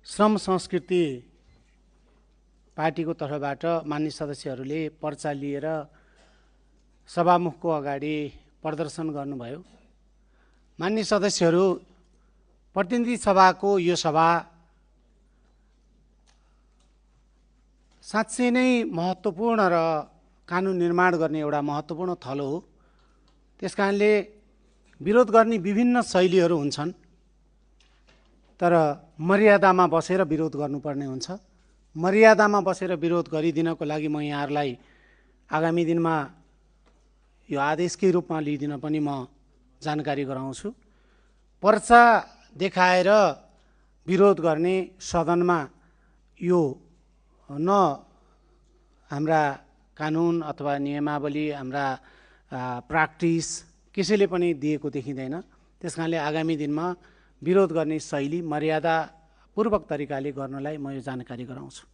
श्रम संस्कृति पार्टीको तर्फबाट मान्य सदस्यहरूले पर्चा लिएर सभामुखको अगाडि प्रदर्शन गर्नुभयो। मान्य सदस्यहरू, प्रतिनिधि सभाको यो सभा साँच्चै नै महत्त्वपूर्ण र कानुन निर्माण गर्ने एउटा महत्त्वपूर्ण थलो हो। त्यसकारणले विरोध गर्ने विभिन्न शैलीहरू हुन्छन्, तर मर्यादामा बसेर विरोध गर्नुपर्ने हुन्छ। मर्यादामा बसेर विरोध गरिदिनको लागि म यहाँहरूलाई आगामी दिनमा यो आदेशकै रूपमा लिइदिन पनि म जानकारी गराउँछु। पर्चा देखाएर विरोध गर्ने सदनमा यो न हाम्रा कानुन अथवा नियमावली, हाम्रा प्र्याक्टिस कसैले पनि दिएको देखिँदैन। त्यसकारणले आगामी दिनमा विरोध गर्ने शैली मर्यादापूर्वक तरिकाले गर्नलाई म यो जानकारी गराउँछु।